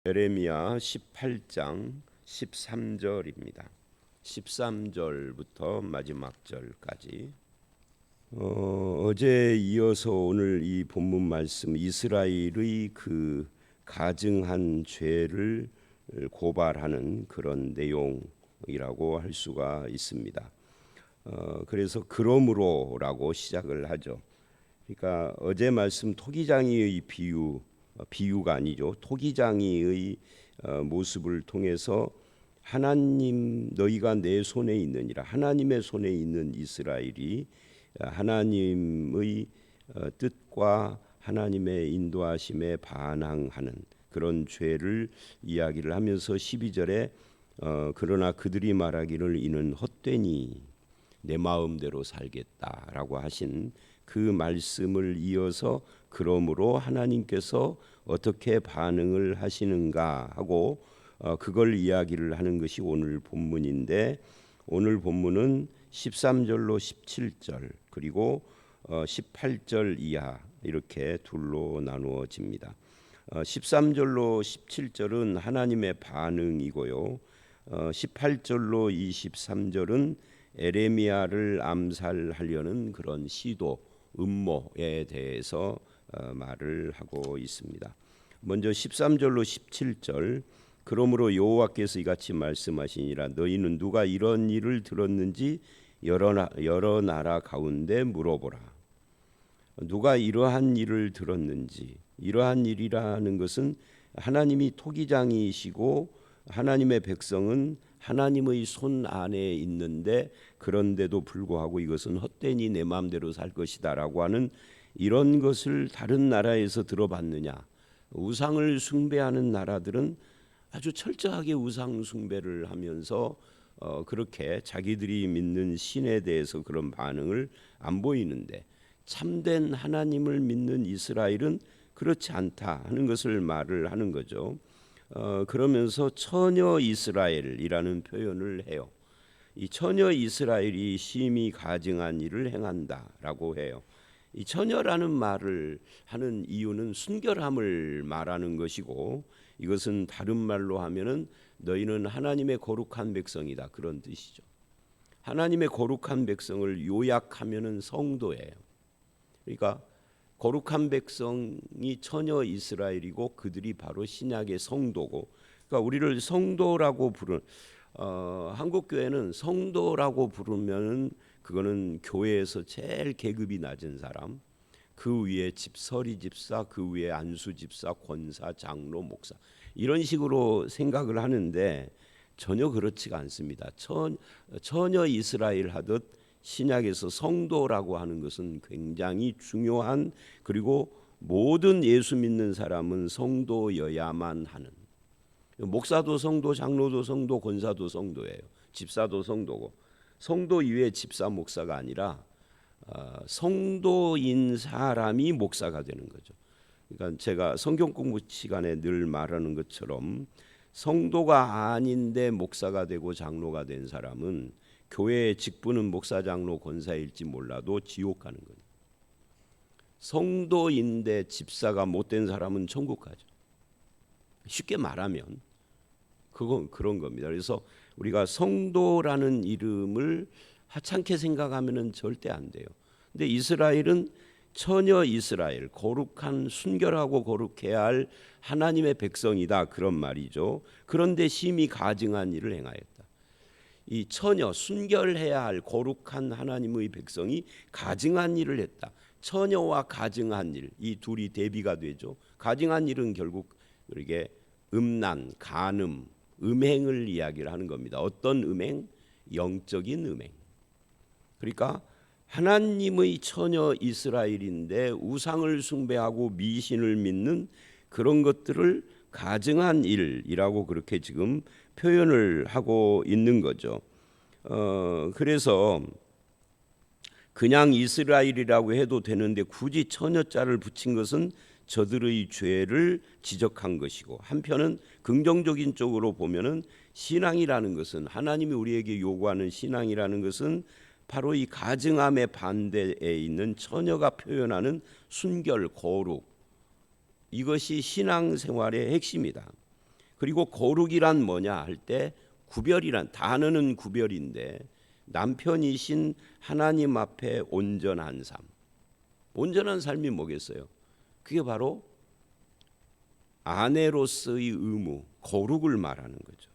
예레미야 18장 13절입니다. 13절부터 마지막 절까지. 어제 이어서 오늘 이 본문 말씀 이스라엘의 그 가증한 죄를 고발하는 그런 내용이라고 할 수가 있습니다. 그래서 그러므로라고 시작을 하죠. 그러니까 어제 말씀 토기장이의 비유가 아니죠. 토기장이의 모습을 통해서 하나님 너희가 내 손에 있느니라, 하나님의 손에 있는 이스라엘이 하나님의 뜻과 하나님의 인도하심에 반항하는 그런 죄를 이야기를 하면서 12절에 그러나 그들이 말하기를 이는 헛되니 내 마음대로 살겠다라고 하신 그 말씀을 이어서 그러므로 하나님께서 어떻게 반응을 하시는가 하고 그걸 이야기를 하는 것이 오늘 본문인데, 오늘 본문은 13절로 17절 그리고 18절 이하 이렇게 둘로 나누어집니다. 13절로 17절은 하나님의 반응이고요, 18절로 23절은 에레미야를 암살하려는 그런 시도, 음모에 대해서 말을 하고 있습니다. 먼저 13절로 17절, 그러므로 여호와께서 이같이 말씀하시니라 너희는 누가 이런 일을 들었는지 여러 나라 가운데 물어보라. 누가 이러한 일을 들었는지, 이러한 일이라는 것은 하나님이 토기장이시고 하나님의 백성은 하나님의 손 안에 있는데 그런데도 불구하고 이것은 헛되니 내 마음대로 살 것이다라고 하는 이런 것을 다른 나라에서 들어봤느냐. 우상을 숭배하는 나라들은 아주 철저하게 우상 숭배를 하면서 그렇게 자기들이 믿는 신에 대해서 그런 반응을 안 보이는데, 참된 하나님을 믿는 이스라엘은 그렇지 않다 하는 것을 말을 하는 거죠. 그러면서 처녀 이스라엘이라는 표현을 해요. 이 처녀 이스라엘이 심히 가증한 일을 행한다라고 해요. 이 처녀라는 말을 하는 이유는 순결함을 말하는 것이고, 이것은 다른 말로 하면은 너희는 하나님의 거룩한 백성이다 그런 뜻이죠. 하나님의 거룩한 백성을 요약하면은 성도예요. 그러니까 거룩한 백성이 처녀 이스라엘이고 그들이 바로 신약의 성도고, 그러니까 우리를 성도라고 부르는 한국 교회는 성도라고 부르면 그거는 교회에서 제일 계급이 낮은 사람, 그 위에 서리 집사, 그 위에 안수 집사, 권사, 장로, 목사 이런 식으로 생각을 하는데 전혀 그렇지가 않습니다. 처녀 이스라엘 하듯 신약에서 성도라고 하는 것은 굉장히 중요한, 그리고 모든 예수 믿는 사람은 성도여야만 하는, 목사도 성도, 장로도 성도, 권사도 성도예요. 집사도 성도고, 성도 이외에 집사, 목사가 아니라 성도인 사람이 목사가 되는 거죠. 그러니까 제가 성경 공부 시간에 늘 말하는 것처럼 성도가 아닌데 목사가 되고 장로가 된 사람은 교회의 직분은 목사, 장로, 권사일지 몰라도 지옥 가는 거예요. 성도인데 집사가 못된 사람은 천국 가죠. 쉽게 말하면 그건 그런 겁니다. 그래서 우리가 성도라는 이름을 하찮게 생각하면은 절대 안 돼요. 근데 이스라엘은 처녀 이스라엘, 거룩한, 순결하고 거룩해야 할 하나님의 백성이다 그런 말이죠. 그런데 심히 가증한 일을 행하였다. 이 처녀, 순결해야 할 거룩한 하나님의 백성이 가증한 일을 했다. 처녀와 가증한 일, 이 둘이 대비가 되죠. 가증한 일은 결국 이게 음란, 간음, 음행을 이야기를 하는 겁니다. 어떤 음행? 영적인 음행. 그러니까 하나님의 처녀 이스라엘인데 우상을 숭배하고 미신을 믿는 그런 것들을 가증한 일이라고 그렇게 지금 표현을 하고 있는 거죠. 그래서 그냥 이스라엘이라고 해도 되는데 굳이 처녀자를 붙인 것은 저들의 죄를 지적한 것이고, 한편은 긍정적인 쪽으로 보면은 신앙이라는 것은, 하나님이 우리에게 요구하는 신앙이라는 것은 바로 이 가증함의 반대에 있는 처녀가 표현하는 순결, 거룩, 이것이 신앙생활의 핵심이다. 그리고 거룩이란 뭐냐 할 때 구별이란 단어는 구별인데 남편이신 하나님 앞에 온전한 삶. 온전한 삶이 뭐겠어요? 그게 바로 아내로서의 의무, 거룩을 말하는 거죠.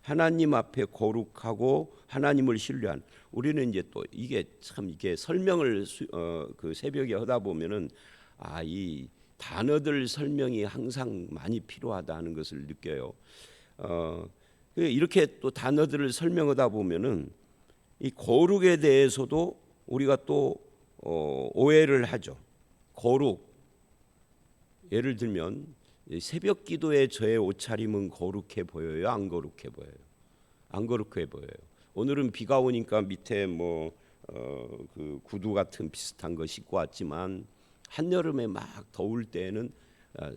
하나님 앞에 거룩하고 하나님을 신뢰한. 우리는 이제 또 이게 참 이게 설명을 그 새벽에 하다 보면은 이 단어들 설명이 항상 많이 필요하다 하는 것을 느껴요. 이렇게 또 단어들을 설명하다 보면은 이 거룩에 대해서도 우리가 또 오해를 하죠. 거룩. 예를 들면 새벽 기도에 저의 옷차림은 거룩해 보여요? 안 거룩해 보여요? 안 거룩해 보여요. 오늘은 비가 오니까 밑에 그 구두 같은 비슷한 거 신고 왔지만 한여름에 막 더울 때는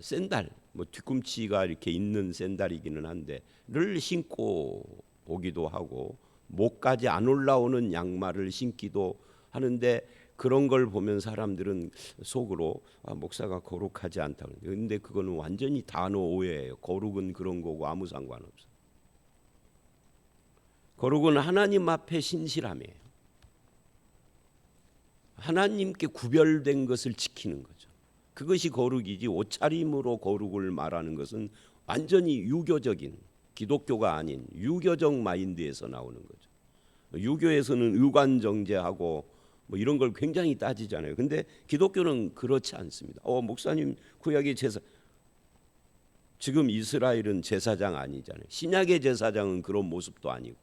샌들, 뒤꿈치가 이렇게 있는 샌들이기는 한데 를 신고 오기도 하고 목까지 안 올라오는 양말을 신기도 하는데 그런 걸 보면 사람들은 속으로 목사가 거룩하지 않다고. 그런데 그거는 완전히 단어 오해예요. 거룩은 그런 거고 아무 상관없어요. 거룩은 하나님 앞에 신실함이에요. 하나님께 구별된 것을 지키는 거죠. 그것이 거룩이지 옷차림으로 거룩을 말하는 것은 완전히 유교적인 기독교가 아닌 유교적 마인드에서 나오는 거죠. 유교에서는 의관정제하고 이런 걸 굉장히 따지잖아요. 근데 기독교는 그렇지 않습니다. 목사님 구약의 제사, 지금 이스라엘은 제사장 아니잖아요. 신약의 제사장은 그런 모습도 아니고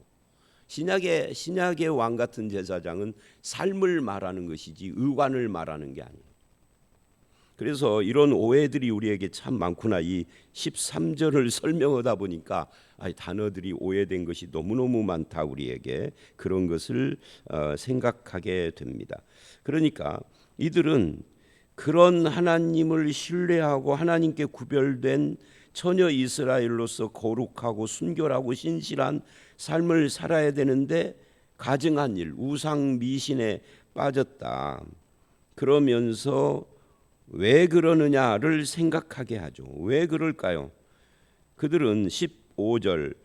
신약의 왕 같은 제사장은 삶을 말하는 것이지 의관을 말하는 게 아니에요. 그래서 이런 오해들이 우리에게 참 많구나. 이 13절을 설명하다 보니까 단어들이 오해된 것이 너무너무 많다. 우리에게 그런 것을 생각하게 됩니다. 그러니까 이들은 그런 하나님을 신뢰하고 하나님께 구별된 처녀 이스라엘로서 거룩하고 순결하고 신실한 삶을 살아야 되는데 가증한 일, 우상 미신에 빠졌다. 그러면서 왜 그러느냐를 생각하게 하죠. 왜 그럴까요? 그들은 15절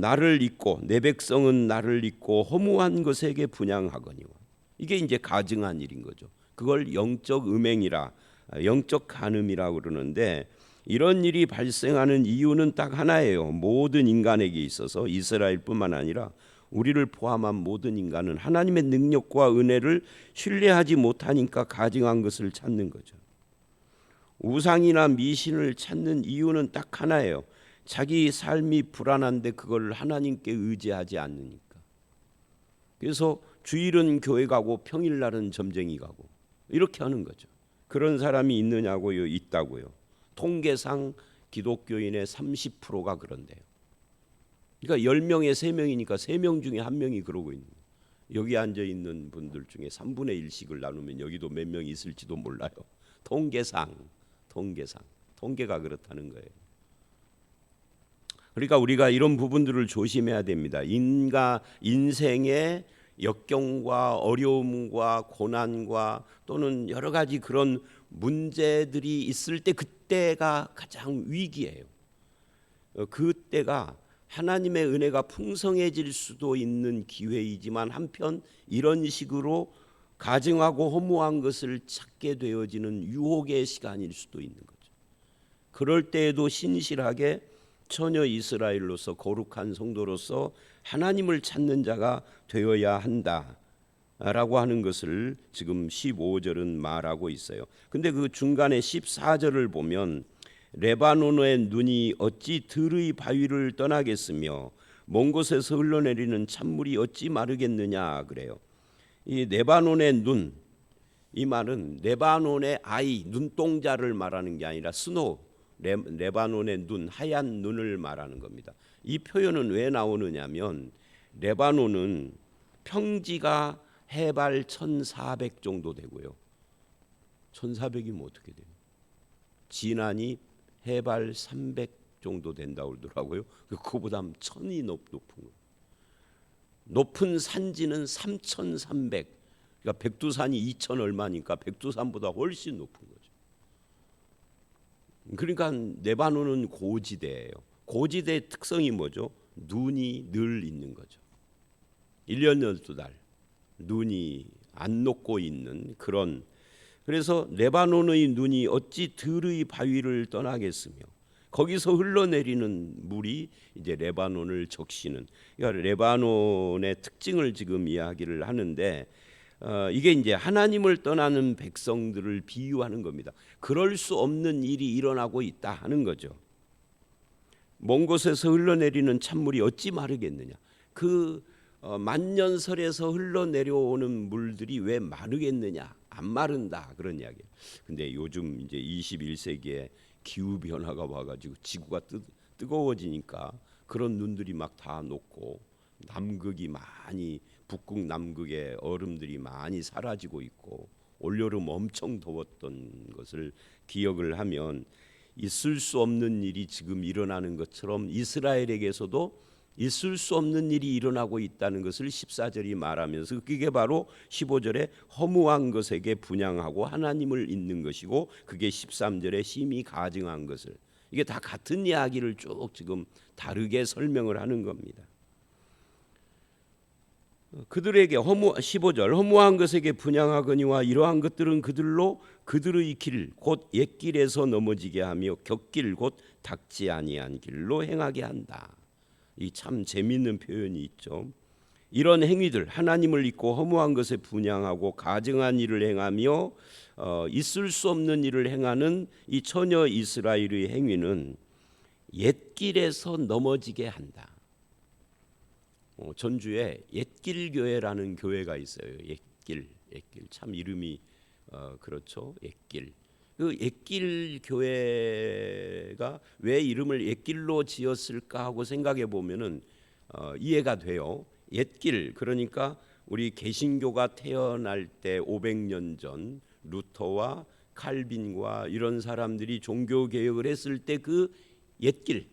나를 잊고 내 백성은 나를 잊고 허무한 것에게 분향하거니와. 이게 이제 가증한 일인 거죠. 그걸 영적 음행이라 영적 간음이라고 그러는데 이런 일이 발생하는 이유는 딱 하나예요. 모든 인간에게 있어서 이스라엘뿐만 아니라 우리를 포함한 모든 인간은 하나님의 능력과 은혜를 신뢰하지 못하니까 가증한 것을 찾는 거죠. 우상이나 미신을 찾는 이유는 딱 하나예요. 자기 삶이 불안한데 그걸 하나님께 의지하지 않으니까. 그래서 주일은 교회 가고 평일날은 점쟁이 가고 이렇게 하는 거죠. 그런 사람이 있느냐고요? 있다고요. 통계상 기독교인의 30%가 그런데요. 그러니까 10명에 3명이니까 3명 중에 1명이 그러고 있는 거예요. 여기 앉아 있는 분들 중에 3분의 1씩을 나누면 여기도 몇 명 있을지도 몰라요. 통계가 그렇다는 거예요. 그러니까 우리가 이런 부분들을 조심해야 됩니다. 인생의 역경과 어려움과 고난과 또는 여러 가지 그런 문제들이 있을 때 그때가 가장 위기예요. 그때가 하나님의 은혜가 풍성해질 수도 있는 기회이지만 한편 이런 식으로 가증하고 허무한 것을 찾게 되어지는 유혹의 시간일 수도 있는 거죠. 그럴 때에도 신실하게 처녀 이스라엘로서 거룩한 성도로서 하나님을 찾는 자가 되어야 한다라고 하는 것을 지금 15절은 말하고 있어요. 근데 그 중간에 14절을 보면 레바논의 눈이 어찌 들의 바위를 떠나겠으며 먼 곳에서 흘러내리는 찬물이 어찌 마르겠느냐 그래요. 이 레바논의 눈, 이 말은 레바논의 아이 눈동자를 말하는 게 아니라 스노우, 레바논의 눈, 하얀 눈을 말하는 겁니다. 이 표현은 왜 나오느냐면 레바논은 평지가 해발 1400 정도 되고요. 1400이면 어떻게 돼요? 진안이 해발 300 정도 된다고 그러더라고요. 그거보다 1000이 높은 거예요. 높은 산지는 3300. 그러니까 백두산이 2000 얼마니까 백두산보다 훨씬 높은 거죠. 그러니까 레바논은 고지대예요. 고지대의 특성이 뭐죠? 눈이 늘 있는 거죠. 1년 12달 눈이 안 녹고 있는 그런. 그래서 레바논의 눈이 어찌 들의 바위를 떠나겠으며 거기서 흘러내리는 물이 이제 레바논을 적시는, 그러니까 레바논의 특징을 지금 이야기를 하는데 이게 이제 하나님을 떠나는 백성들을 비유하는 겁니다. 그럴 수 없는 일이 일어나고 있다 하는 거죠. 먼 곳에서 흘러내리는 찬물이 어찌 마르겠느냐. 그 만년설에서 흘러내려오는 물들이 왜 마르겠느냐. 안 마른다 그런 이야기예요. 근데 요즘 이제 21세기에 기후 변화가 와가지고 지구가 뜨거워지니까 그런 눈들이 막 다 녹고 남극이 많이, 북극 남극의 얼음들이 많이 사라지고 있고 올여름 엄청 더웠던 것을 기억을 하면 있을 수 없는 일이 지금 일어나는 것처럼 이스라엘에게서도 있을 수 없는 일이 일어나고 있다는 것을 14절이 말하면서, 그게 바로 15절에 허무한 것에게 분향하고 하나님을 잊는 것이고, 그게 13절에 심히 가증한 것을, 이게 다 같은 이야기를 쭉 지금 다르게 설명을 하는 겁니다. 그들에게 15절 허무한 것에게 분향하거니와 이러한 것들은 그들로 그들의 길 곧 옛길에서 넘어지게 하며 곁길 곧 닦지 아니한 길로 행하게 한다. 이 참 재미있는 표현이 있죠. 이런 행위들, 하나님을 잊고 허무한 것에 분향하고 가증한 일을 행하며 있을 수 없는 일을 행하는 이 처녀 이스라엘의 행위는 옛길에서 넘어지게 한다. 전주에 옛길 교회라는 교회가 있어요. 옛길 참 이름이 그렇죠. 옛길. 그 옛길 교회가 왜 이름을 옛길로 지었을까 하고 생각해 보면은 이해가 돼요. 옛길, 그러니까 우리 개신교가 태어날 때 500년 전 루터와 칼빈과 이런 사람들이 종교 개혁을 했을 때 그 옛길,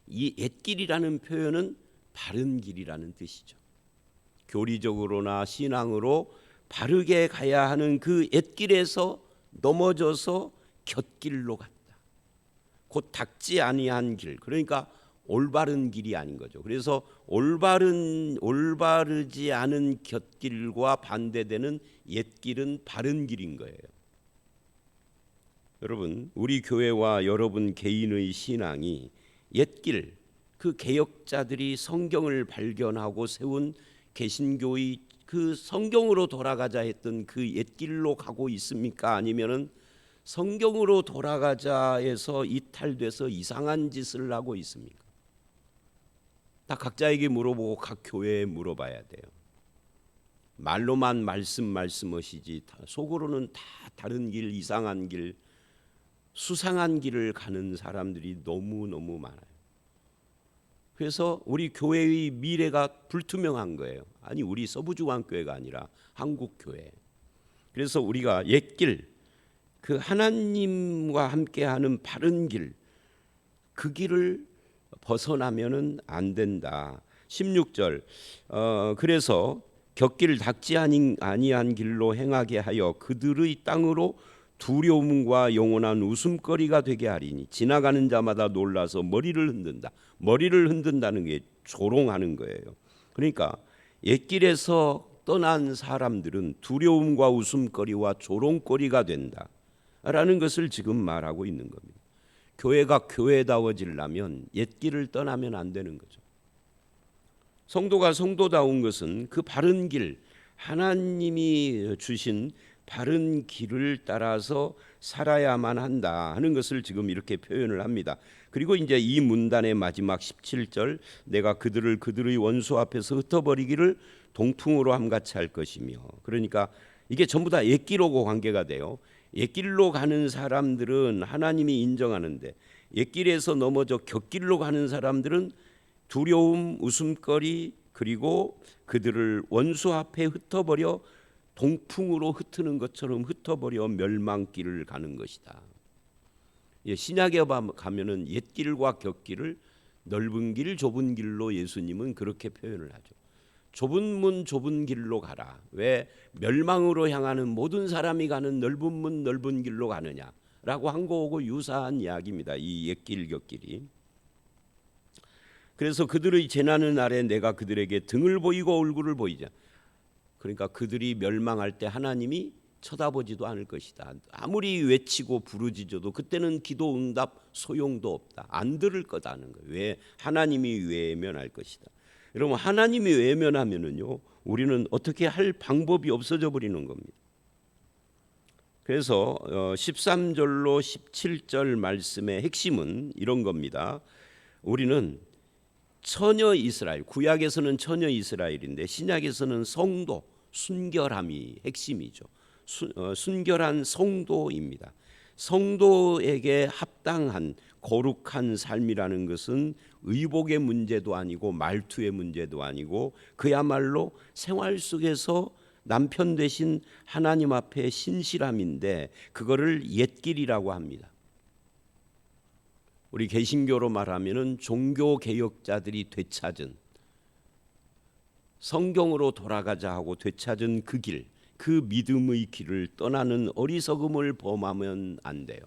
이 옛길이라는 표현은 바른 길이라는 뜻이죠. 교리적으로나 신앙으로 바르게 가야 하는 그 옛길에서 넘어져서 곁길로 갔다. 곧 닦지 아니한 길, 그러니까 올바른 길이 아닌 거죠. 그래서 올바르지 않은 곁길과 반대되는 옛길은 바른 길인 거예요. 여러분, 우리 교회와 여러분 개인의 신앙이 옛길, 그 개혁자들이 성경을 발견하고 세운 개신교의 그 성경으로 돌아가자 했던 그 옛길로 가고 있습니까? 아니면은 성경으로 돌아가자 해서 이탈돼서 이상한 짓을 하고 있습니까? 다 각자에게 물어보고 각 교회에 물어봐야 돼요. 말로만 말씀하시지 속으로는 다 다른 길, 이상한 길, 수상한 길을 가는 사람들이 너무너무 많아요. 그래서 우리 교회의 미래가 불투명한 거예요. 아니, 우리 서부중앙교회가 아니라 한국교회. 그래서 우리가 옛길, 그 하나님과 함께하는 바른 길, 그 길을 벗어나면은 안 된다. 16절 그래서 곁길 닦지 아니한 길로 행하게 하여 그들의 땅으로 두려움과 영원한 웃음거리가 되게 하리니 지나가는 자마다 놀라서 머리를 흔든다. 머리를 흔든다는 게 조롱하는 거예요. 그러니까 옛길에서 떠난 사람들은 두려움과 웃음거리와 조롱거리가 된다라는 것을 지금 말하고 있는 겁니다. 교회가 교회다워지려면 옛길을 떠나면 안 되는 거죠. 성도가 성도다운 것은 그 바른 길, 하나님이 주신 바른 길을 따라서 살아야만 한다 하는 것을 지금 이렇게 표현을 합니다. 그리고 이제 이 문단의 마지막 17절, 내가 그들을 그들의 원수 앞에서 흩어버리기를 동풍으로 함같이 할 것이며, 그러니까 이게 전부 다 옛길하고 관계가 돼요. 옛길로 가는 사람들은 하나님이 인정하는데 옛길에서 넘어져 곁길로 가는 사람들은 두려움, 웃음거리, 그리고 그들을 원수 앞에 흩어버려 동풍으로 흩트는 것처럼 흩어버려 멸망길을 가는 것이다. 신약에 가면은 옛길과 곁길을 넓은 길, 좁은 길로 예수님은 그렇게 표현을 하죠. 좁은 문, 좁은 길로 가라. 왜 멸망으로 향하는 모든 사람이 가는 넓은 문, 넓은 길로 가느냐? 라고 한 거하고 유사한 이야기입니다. 이 옛길 곁길이. 그래서 그들의 재난의 날에 내가 그들에게 등을 보이고 얼굴을 보이자. 그러니까 그들이 멸망할 때 하나님이 쳐다보지도 않을 것이다. 아무리 외치고 부르짖어도 그때는 기도 응답 소용도 없다. 안 들을 거다는 거예요. 왜? 하나님이 외면할 것이다. 여러분, 하나님이 외면하면은요, 우리는 어떻게 할 방법이 없어져 버리는 겁니다. 그래서 13절로 17절 말씀의 핵심은 이런 겁니다. 우리는 처녀 이스라엘, 구약에서는 처녀 이스라엘인데 신약에서는 성도, 순결함이 핵심이죠. 순결한 성도입니다. 성도에게 합당한 거룩한 삶이라는 것은 의복의 문제도 아니고 말투의 문제도 아니고 그야말로 생활 속에서 남편 되신 하나님 앞에 신실함인데 그거를 옛길이라고 합니다. 우리 개신교로 말하면은 종교 개혁자들이 되찾은 성경으로 돌아가자 하고 되찾은 그 길, 그 믿음의 길을 떠나는 어리석음을 범하면 안 돼요.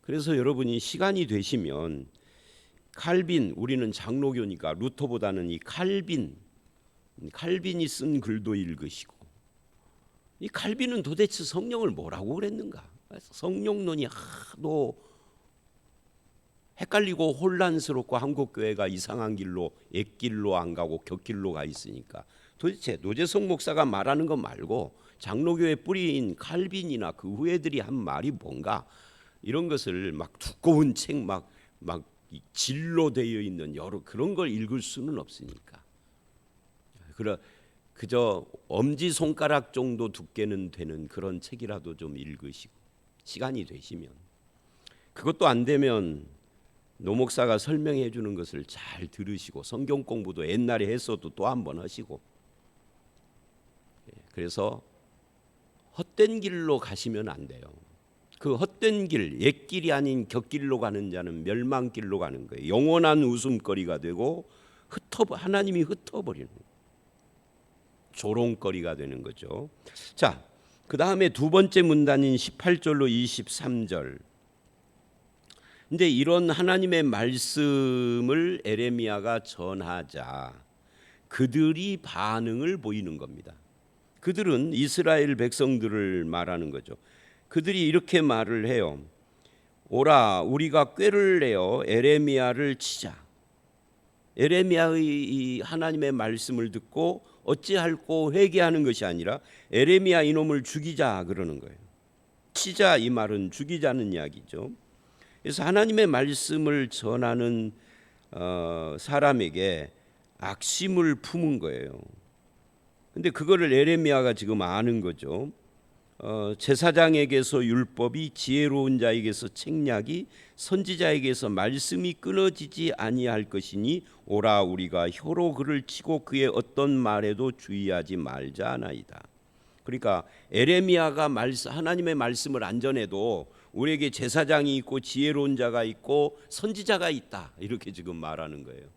그래서 여러분이 시간이 되시면 칼빈, 우리는 장로교니까 루터보다는 이 칼빈이 쓴 글도 읽으시고, 이 칼빈은 도대체 성령을 뭐라고 그랬는가? 성령론이 하도 헷갈리고 혼란스럽고 한국 교회가 이상한 길로 옛길로 안 가고 곁길로 가 있으니까 도대체 노재성 목사가 말하는 것 말고 장로교의 뿌리인 칼빈이나 그 후예들이 한 말이 뭔가, 이런 것을 막 두꺼운 책 막 질로 되어 있는 여러 그런 걸 읽을 수는 없으니까 그저 엄지 손가락 정도 두께는 되는 그런 책이라도 좀 읽으시고, 시간이 되시면, 그것도 안 되면 노 목사가 설명해 주는 것을 잘 들으시고 성경 공부도 옛날에 했어도 또 한 번 하시고, 그래서 헛된 길로 가시면 안 돼요. 그 헛된 길, 옛길이 아닌 곁길로 가는 자는 멸망길로 가는 거예요. 영원한 웃음거리가 되고 하나님이 흩어버리는 거예요. 조롱거리가 되는 거죠. 자, 그 다음에 두 번째 문단인 18절로 23절. 근데 이런 하나님의 말씀을 에레미야가 전하자 그들이 반응을 보이는 겁니다. 그들은 이스라엘 백성들을 말하는 거죠. 그들이 이렇게 말을 해요. 오라, 우리가 꾀를 내어 에레미야를 치자. 에레미야의 이 하나님의 말씀을 듣고 어찌할꼬 회개하는 것이 아니라 에레미야 이놈을 죽이자 그러는 거예요. 치자, 이 말은 죽이자는 이야기죠. 그래서 하나님의 말씀을 전하는 사람에게 악심을 품은 거예요. 근데 그거를 에레미야가 지금 아는 거죠. 제사장에게서 율법이, 지혜로운 자에게서 책략이, 선지자에게서 말씀이 끊어지지 아니할 것이니 오라, 우리가 혀로 그를 치고 그의 어떤 말에도 주의하지 말자 하나이다. 그러니까 에레미야가 하나님의 말씀을 안 전해도 우리에게 제사장이 있고 지혜로운 자가 있고 선지자가 있다, 이렇게 지금 말하는 거예요.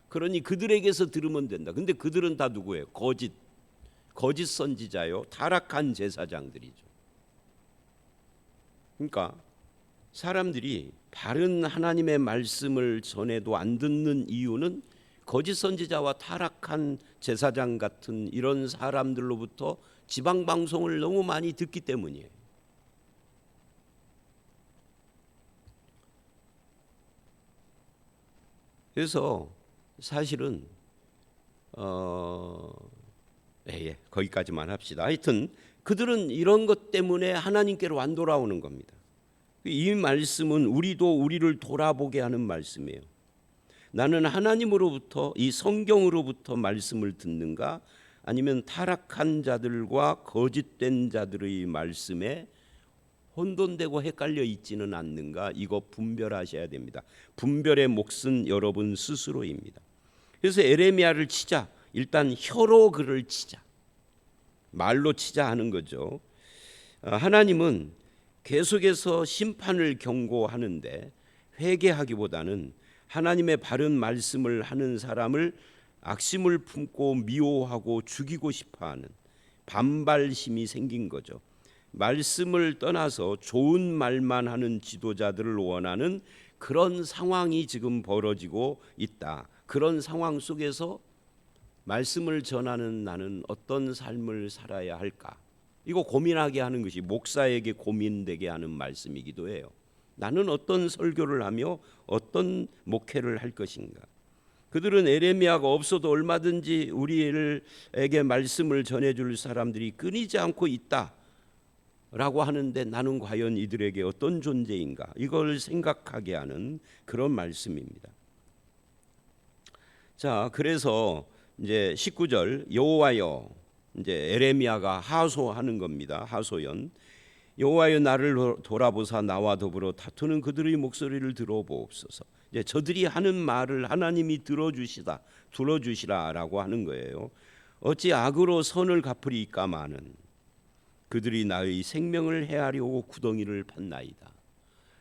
그러니 그들에게서 들으면 된다. 근데 그들은 다 누구예요? 거짓 선지자요, 타락한 제사장들이죠. 그러니까 사람들이 바른 하나님의 말씀을 전해도 안 듣는 이유는 거짓 선지자와 타락한 제사장 같은 이런 사람들로부터 지방 방송을 너무 많이 듣기 때문이에요. 그래서 사실은 거기까지만 합시다. 하여튼 그들은 이런 것 때문에 하나님께로 안 돌아오는 겁니다. 이 말씀은 우리를 돌아보게 하는 말씀이에요. 나는 하나님으로부터, 이 성경으로부터 말씀을 듣는가, 아니면 타락한 자들과 거짓된 자들의 말씀에 혼돈되고 헷갈려 있지는 않는가, 이거 분별하셔야 됩니다. 분별의 몫은 여러분 스스로입니다. 그래서 에레미야를 치자, 일단 혀로 그를 치자, 말로 치자 하는 거죠. 하나님은 계속해서 심판을 경고하는데 회개하기보다는 하나님의 바른 말씀을 하는 사람을 악심을 품고 미워하고 죽이고 싶어하는 반발심이 생긴 거죠. 말씀을 떠나서 좋은 말만 하는 지도자들을 원하는 그런 상황이 지금 벌어지고 있다. 그런 상황 속에서 말씀을 전하는 나는 어떤 삶을 살아야 할까? 이거 고민하게 하는 것이 목사에게 고민되게 하는 말씀이기도 해요. 나는 어떤 설교를 하며 어떤 목회를 할 것인가? 그들은 에레미야가 없어도 얼마든지 우리에게 말씀을 전해줄 사람들이 끊이지 않고 있다라고 하는데 나는 과연 이들에게 어떤 존재인가? 이걸 생각하게 하는 그런 말씀입니다. 자, 그래서 이제 19절 여호와여, 이제 에레미야가 하소하는 겁니다. 하소연. 여호와여 나를 돌아보사 나와 더불어 다투는 그들의 목소리를 들어보옵소서. 이제 저들이 하는 말을 하나님이 들어주시라라고 하는 거예요. 어찌 악으로 선을 갚으리까마는 그들이 나의 생명을 해하려고 구덩이를 팠나이다.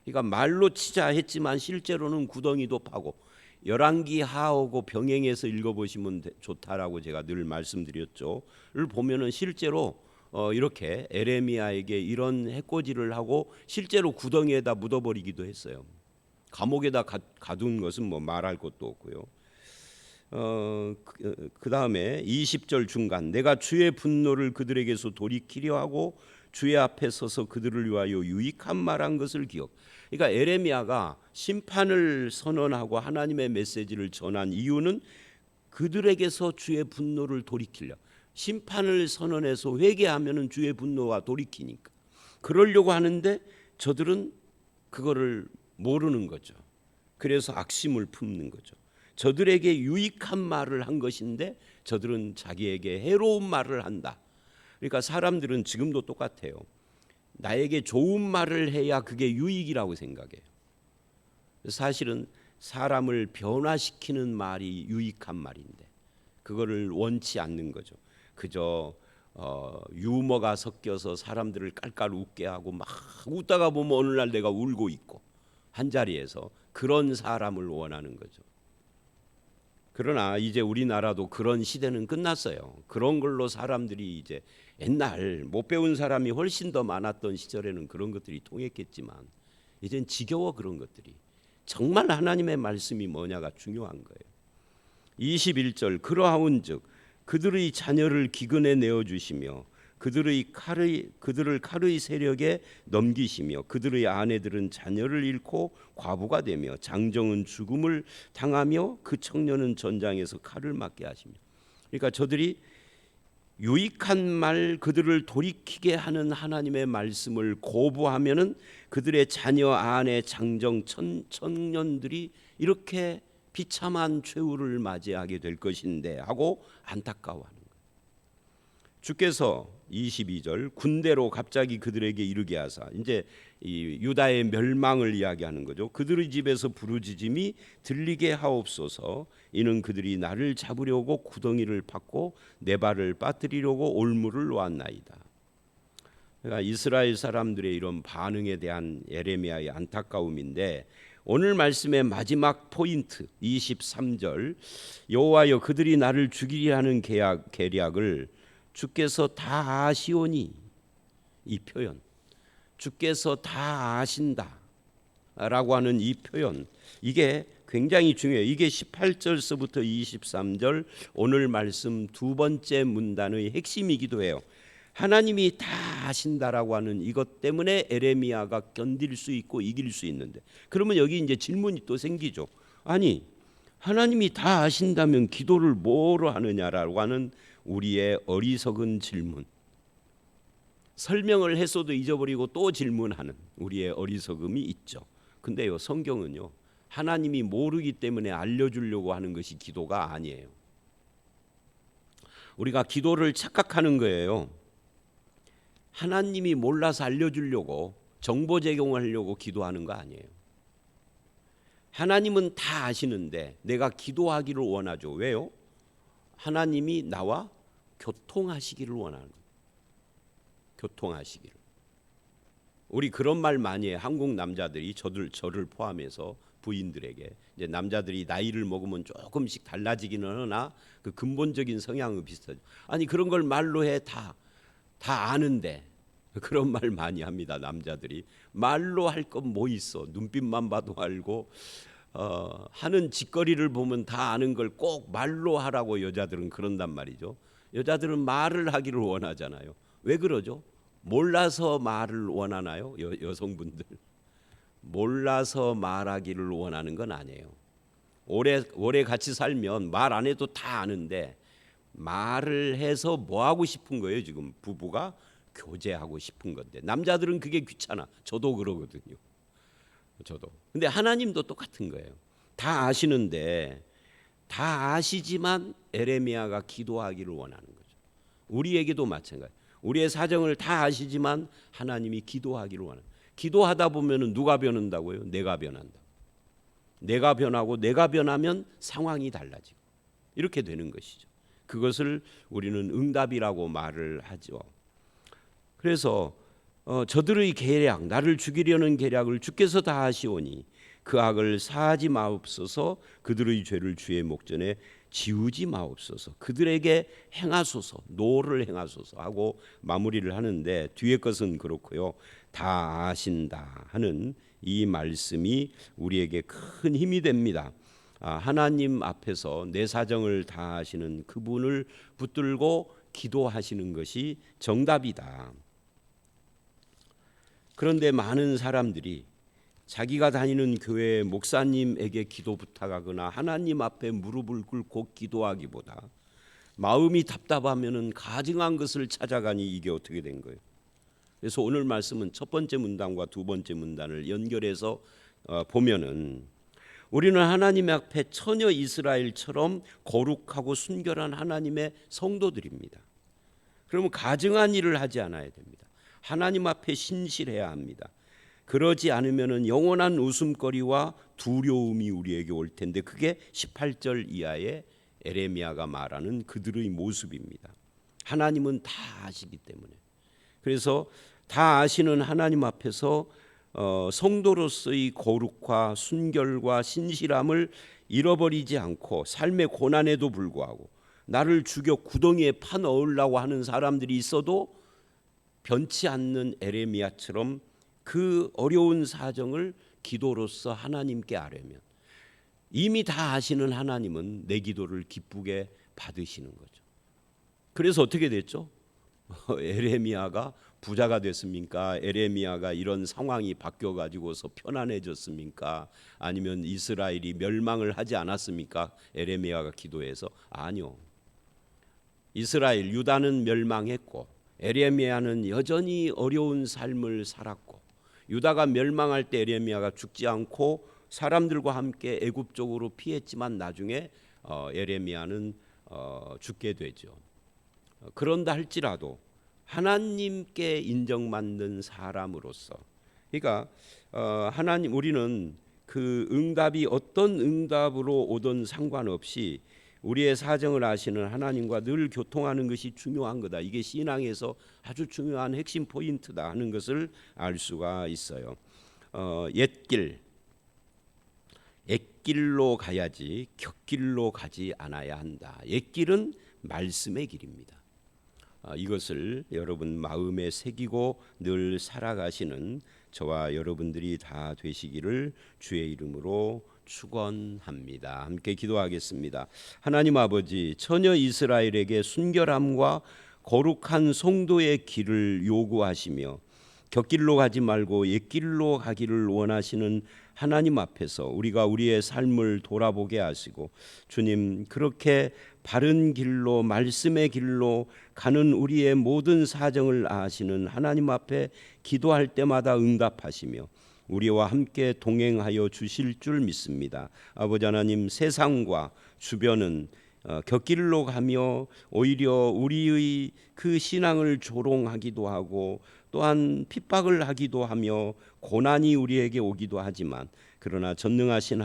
그러니까 말로 치자 했지만 실제로는 구덩이도 파고, 열왕기 하하고 병행해서 읽어보시면 좋다라고 제가 늘 말씀드렸죠.를 보면은 실제로 이렇게 에레미야에게 이런 해코지를 하고 실제로 구덩이에다 묻어버리기도 했어요. 감옥에다 가둔 것은 뭐 말할 것도 없고요. 그 다음에 20절 중간 내가 주의 분노를 그들에게서 돌이키려 하고 주의 앞에 서서 그들을 위하여 유익한 말한 것을 기억. 그러니까 에레미야가 심판을 선언하고 하나님의 메시지를 전한 이유는 그들에게서 주의 분노를 돌이키려. 심판을 선언해서 회개하면은 주의 분노가 돌이키니까. 그러려고 하는데 저들은 그거를 모르는 거죠. 그래서 악심을 품는 거죠. 저들에게 유익한 말을 한 것인데 저들은 자기에게 해로운 말을 한다. 그러니까 사람들은 지금도 똑같아요. 나에게 좋은 말을 해야 그게 유익이라고 생각해요. 사실은 사람을 변화시키는 말이 유익한 말인데 그거를 원치 않는 거죠. 그저 유머가 섞여서 사람들을 깔깔 웃게 하고 막 웃다가 보면 어느 날 내가 울고 있고 한 자리에서 그런 사람을 원하는 거죠. 그러나 이제 우리나라도 그런 시대는 끝났어요. 그런 걸로 사람들이 이제 옛날 못 배운 사람이 훨씬 더 많았던 시절에는 그런 것들이 통했겠지만 이젠 지겨워. 그런 것들이 정말 하나님의 말씀이 뭐냐가 중요한 거예요. 21절 그러하온즉 그들의 자녀를 기근에 내어주시며 그들을 칼의 세력에 넘기시며 그들의 아내들은 자녀를 잃고 과부가 되며 장정은 죽음을 당하며 그 청년은 전장에서 칼을 맞게 하시며. 그러니까 저들이 유익한 말 그들을 돌이키게 하는 하나님의 말씀을 거부하면은 그들의 자녀 아내 장정 청년들이 이렇게 비참한 최후를 맞이하게 될 것인데 하고 안타까워하는 거예요. 주께서 22절 군대로 갑자기 그들에게 이르게 하사, 이제 이 유다의 멸망을 이야기하는 거죠. 그들의 집에서 부르짖음이 들리게 하옵소서. 이는 그들이 나를 잡으려고 구덩이를 팠고 내 발을 빠뜨리려고 올무를 놓았나이다. 그러니까 이스라엘 사람들의 이런 반응에 대한 예레미야의 안타까움인데 오늘 말씀의 마지막 포인트 23절 여호와여 그들이 나를 죽이려 하는 계략을 주께서 다 아시오니, 이 표현 주께서 다 아신다 라고 하는 이 표현, 이게 굉장히 중요해요. 이게 18절서부터 23절 오늘 말씀 두 번째 문단의 핵심이기도 해요. 하나님이 다 아신다라고 하는 이것 때문에 에레미야가 견딜 수 있고 이길 수 있는데, 그러면 여기 이제 질문이 또 생기죠. 아니 하나님이 다 아신다면 기도를 뭐로 하느냐라고 하는 우리의 어리석은 질문, 설명을 했어도 잊어버리고 또 질문하는 우리의 어리석음이 있죠. 근데요 성경은요 하나님이 모르기 때문에 알려주려고 하는 것이 기도가 아니에요. 우리가 기도를 착각하는 거예요. 하나님이 몰라서 알려주려고 정보 제공하려고 기도하는 거 아니에요. 하나님은 다 아시는데 내가 기도하기를 원하죠. 왜요? 하나님이 나와 교통하시기를 원하는 거예요. 교통하시기를. 우리 그런 말 많이 해요. 한국 남자들이 저를 포함해서 부인들에게, 이제 남자들이 나이를 먹으면 조금씩 달라지기는 하나 그 근본적인 성향은 비슷하죠. 아니 그런 걸 말로 해 다 아는데 그런 말 많이 합니다. 남자들이 말로 할 건 뭐 있어. 눈빛만 봐도 알고 하는 짓거리를 보면 다 아는 걸 꼭 말로 하라고 여자들은 그런단 말이죠. 여자들은 말을 하기를 원하잖아요. 왜 그러죠? 몰라서 말을 원하나요? 여성분들 몰라서 말하기를 원하는 건 아니에요. 오래 같이 살면 말 안 해도 다 아는데 말을 해서 뭐 하고 싶은 거예요? 지금 부부가 교제하고 싶은 건데 남자들은 그게 귀찮아. 저도 그러거든요. 저도. 근데 하나님도 똑같은 거예요. 다 아시는데 다 아시지만 에레미야가 기도하기를 원하는 거죠. 우리에게도 마찬가지. 우리의 사정을 다 아시지만 하나님이 기도하기를 원하는. 기도하다 보면은 누가 변한다고요? 내가 변한다. 내가 변하고 내가 변하면 상황이 달라지고 이렇게 되는 것이죠. 그것을 우리는 응답이라고 말을 하죠. 그래서 저들의 계략, 나를 죽이려는 계략을 주께서 다 하시오니 그 악을 사하지 마옵소서. 그들의 죄를 주의 목전에 지우지 마옵소서. 그들에게 행하소서, 노를 행하소서 하고 마무리를 하는데 뒤에 것은 그렇고요. 다 아신다 하는 이 말씀이 우리에게 큰 힘이 됩니다. 하나님 앞에서 내 사정을 다 아시는 그분을 붙들고 기도하시는 것이 정답이다. 그런데 많은 사람들이 자기가 다니는 교회 목사님에게 기도 부탁하거나 하나님 앞에 무릎을 꿇고 기도하기보다 마음이 답답하면은 가증한 것을 찾아가니 이게 어떻게 된 거예요? 그래서 오늘 말씀은 첫 번째 문단과 두 번째 문단을 연결해서 보면은 우리는 하나님 앞에 처녀 이스라엘처럼 거룩하고 순결한 하나님의 성도들입니다. 그러면 가증한 일을 하지 않아야 됩니다. 하나님 앞에 신실해야 합니다. 그러지 않으면은 영원한 웃음거리와 두려움이 우리에게 올 텐데 그게 18절 이하의 에레미야가 말하는 그들의 모습입니다. 하나님은 다 아시기 때문에. 그래서 다 아시는 하나님 앞에서 성도로서의 거룩과 순결과 신실함을 잃어버리지 않고 삶의 고난에도 불구하고 나를 죽여 구덩이에 파 넣으려고 하는 사람들이 있어도 변치 않는 에레미야처럼 그 어려운 사정을 기도로서 하나님께 아뢰면 이미 다 아시는 하나님은 내 기도를 기쁘게 받으시는 거죠. 그래서 어떻게 됐죠? 에레미야가 부자가 됐습니까? 에레미야가 이런 상황이 바뀌어 가지고서 편안해졌습니까? 아니면 이스라엘이 멸망을 하지 않았습니까? 에레미야가 기도해서 아니요. 이스라엘 유다는 멸망했고 에레미야는 여전히 어려운 삶을 살았고 유다가 멸망할 때 에레미야가 죽지 않고 사람들과 함께 애굽 쪽으로 피했지만 나중에 에레미야는 죽게 되죠. 그런다 할지라도 하나님께 인정받는 사람으로서, 그러니까 하나님 우리는 그 응답이 어떤 응답으로 오든 상관없이 우리의 사정을 아시는 하나님과 늘 교통하는 것이 중요한 거다. 이게 신앙에서 아주 중요한 핵심 포인트다 하는 것을 알 수가 있어요. 옛길로 가야지 곁길로 가지 않아야 한다. 옛길은 말씀의 길입니다. 이것을 여러분 마음에 새기고 늘 살아가시는 저와 여러분들이 다 되시기를 주의 이름으로 축원합니다. 함께 기도하겠습니다. 하나님 아버지, 처녀 이스라엘에게 순결함과 거룩한 성도의 길을 요구하시며 곁길로 가지 말고 옛길로 가기를 원하시는 하나님 앞에서 우리가 우리의 삶을 돌아보게 하시고 주님 그렇게 바른 길로 말씀의 길로 가는 우리의 모든 사정을 아시는 하나님 앞에 기도할 때마다 응답하시며 우리와 함께 동행하여 주실 줄 믿습니다. 아버지 하나님, 세상과 주변은 곁길로 가며 오히려 우리의 그 신앙을 조롱하기도 하고 또한 핍박을 하기도 하며 고난이 우리에게 오기도 하지만 그러나 전능하신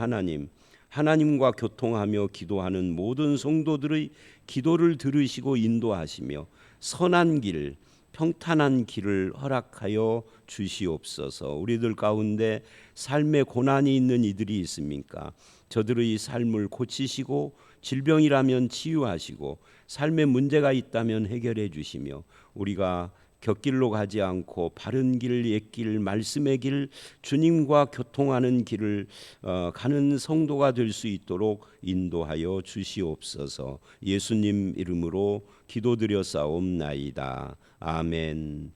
하나님과 교통하며 기도하는 모든 성도들의 기도를 들으시고 인도하시며 선한 길, 평탄한 길을 허락하여 주시옵소서. 우리들 가운데 삶의 고난이 있는 이들이 있습니까? 저들의 삶을 고치시고 질병이라면 치유하시고 삶의 문제가 있다면 해결해 주시며 우리가 곁길로 가지 않고 바른 길, 옛길, 말씀의 길, 주님과 교통하는 길을 가는 성도가 될 수 있도록 인도하여 주시옵소서. 예수님 이름으로 기도드려 싸움나이다. 아멘.